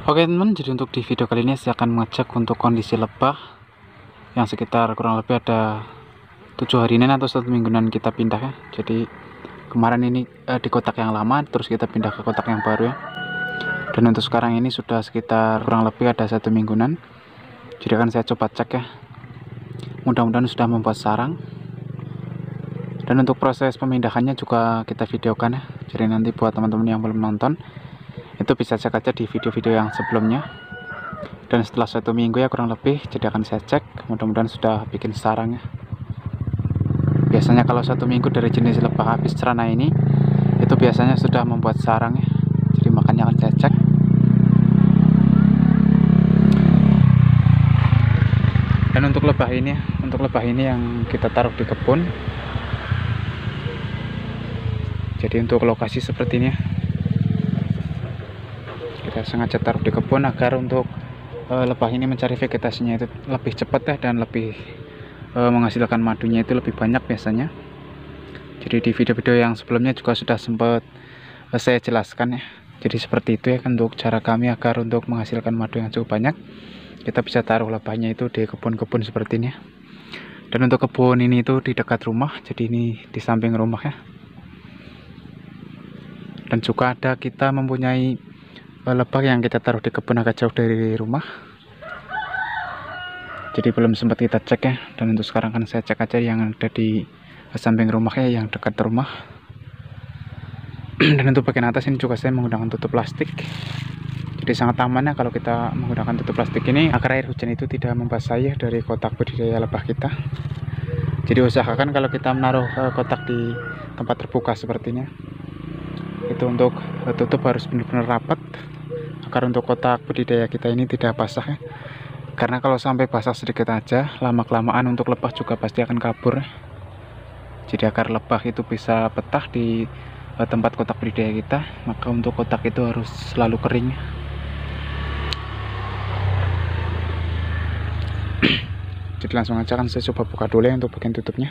Oke teman, jadi untuk di video kali ini saya akan mengecek untuk kondisi lebah yang sekitar kurang lebih ada 7 harian atau 1 mingguan kita pindah ya. Jadi kemarin ini di kotak yang lama, terus kita pindah ke kotak yang baru ya. Dan untuk sekarang ini sudah sekitar kurang lebih ada 1 mingguan. Jadi akan saya coba cek ya. Mudah-mudahan sudah membuat sarang. Dan untuk proses pemindahannya juga kita videokan ya. Jadi nanti buat teman-teman yang belum nonton, itu bisa cek aja di video-video yang sebelumnya. Dan setelah 1 minggu ya kurang lebih, jadi akan saya cek, mudah-mudahan sudah bikin sarang ya. Biasanya kalau 1 minggu dari jenis lebah habis cerana ini, itu biasanya sudah membuat sarang ya. Jadi makanya akan saya cek. Dan untuk lebah ini yang kita taruh di kebun. Jadi untuk lokasi seperti ini ya, kita sengaja taruh di kebun agar untuk lebah ini mencari vegetasinya itu lebih cepat ya, dan lebih menghasilkan madunya itu lebih banyak biasanya. Jadi di video-video yang sebelumnya juga sudah sempat saya jelaskan ya. Jadi seperti itu ya untuk cara kami agar untuk menghasilkan madu yang cukup banyak, kita bisa taruh lebahnya itu di kebun-kebun seperti ini ya. Dan untuk kebun ini itu di dekat rumah, jadi ini di samping rumah ya. Dan juga ada kita mempunyai lebah yang kita taruh di kebun agak jauh dari rumah, jadi belum sempat kita cek ya. Dan untuk sekarang kan saya cek aja yang ada di samping rumah ya, yang dekat rumah. Dan untuk bagian atas ini juga saya menggunakan tutup plastik, jadi sangat aman ya kalau kita menggunakan tutup plastik ini agar air hujan itu tidak membasahi dari kotak budidaya lebah kita. Jadi usahakan kalau kita menaruh kotak di tempat terbuka seperti ini, itu untuk tutup harus benar-benar rapat agar untuk kotak budidaya kita ini tidak basah ya. Karena kalau sampai basah sedikit aja, lama-kelamaan untuk lebah juga pasti akan kabur. Jadi agar lebah itu bisa betah di tempat kotak budidaya kita, maka untuk kotak itu harus selalu kering. Jadi langsung aja kan saya coba buka dulu ya untuk bagian tutupnya.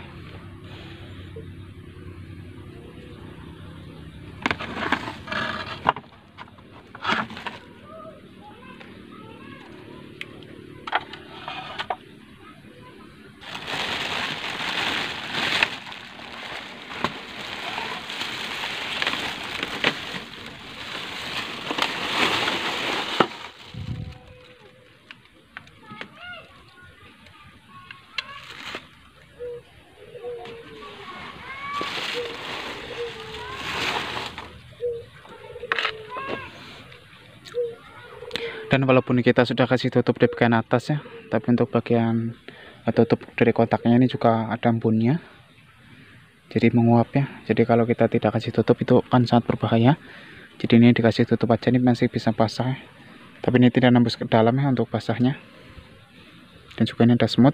Dan walaupun kita sudah kasih tutup di bagian atas ya, tapi untuk bagian tutup dari kotaknya ini juga ada embunnya, jadi menguap ya. Jadi kalau kita tidak kasih tutup itu kan sangat berbahaya. Jadi ini dikasih tutup aja, ini masih bisa basah ya. Tapi ini tidak nembus ke dalam ya untuk basahnya. Dan juga ini ada semut.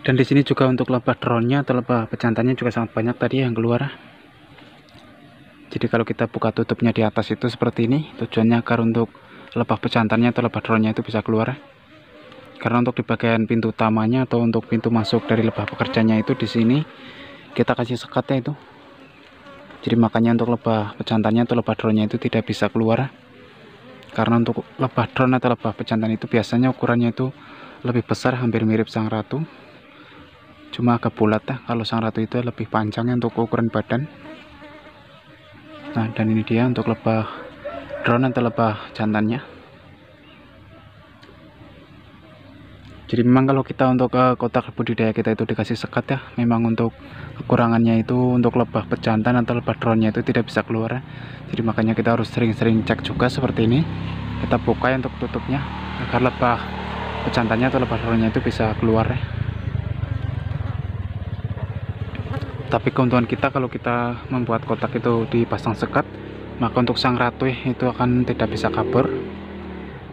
Dan di sini juga untuk lebah drone-nya atau lebah pejantannya juga sangat banyak tadi yang keluar. Jadi kalau kita buka tutupnya di atas itu seperti ini, tujuannya agar untuk lebah pejantannya atau lebah drone-nya itu bisa keluar. Karena untuk di bagian pintu utamanya atau untuk pintu masuk dari lebah pekerjanya itu di sini kita kasih sekatnya itu. Jadi makanya untuk lebah pejantannya atau lebah drone-nya itu tidak bisa keluar. Karena untuk lebah drone atau lebah pejantan itu biasanya ukurannya itu lebih besar, hampir mirip sang ratu. Cuma agak bulat ya. Kalau sang ratu itu lebih panjangnya untuk ukuran badan. Nah, dan ini dia untuk lebah drone atau lebah jantannya. Jadi memang kalau kita untuk kotak budidaya kita itu dikasih sekat ya, memang untuk kekurangannya itu untuk lebah pejantan atau lebah drone-nya itu tidak bisa keluar ya. Jadi makanya kita harus sering-sering cek juga seperti ini. Kita buka ya untuk tutupnya agar lebah pejantannya atau lebah drone-nya itu bisa keluar ya. Tapi keuntungan kita kalau kita membuat kotak itu dipasang sekat, maka untuk sang ratu itu akan tidak bisa kabur.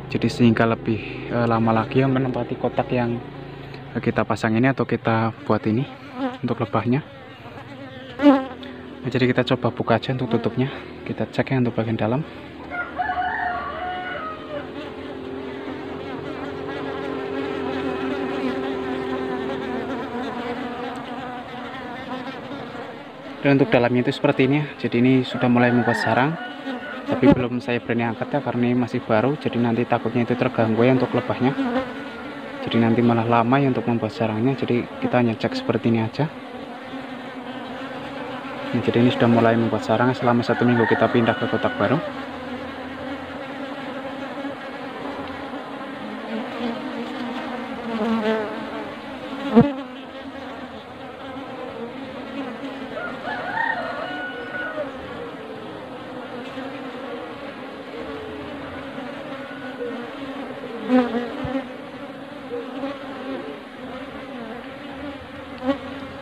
Jadi sehingga lebih lama lagi yang menempati kotak yang kita pasang ini atau kita buat ini untuk lebahnya. Nah, jadi kita coba buka aja untuk tutupnya. Kita cek ya untuk bagian dalam. Dan untuk dalamnya itu seperti ini ya. Jadi ini sudah mulai membuat sarang, tapi belum saya berani angkat ya karena ini masih baru. Jadi nanti takutnya itu terganggu ya untuk lebahnya. Jadi nanti malah lama ya untuk membuat sarangnya. Jadi kita hanya cek seperti ini aja. Nah, jadi ini sudah mulai membuat sarang. Selama 1 minggu kita pindah ke kotak baru.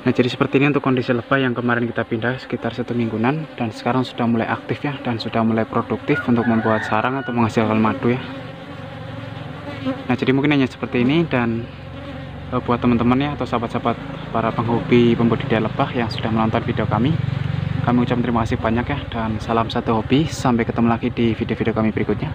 Nah, jadi seperti ini untuk kondisi lebah yang kemarin kita pindah sekitar 1 mingguan, dan sekarang sudah mulai aktif ya, dan sudah mulai produktif untuk membuat sarang atau menghasilkan madu ya. Nah, jadi mungkin hanya seperti ini, dan buat teman-teman ya atau sahabat-sahabat para penghobi pembudidaya lebah yang sudah menonton video kami ucapkan terima kasih banyak ya, dan salam satu hobi. Sampai ketemu lagi di video-video kami berikutnya.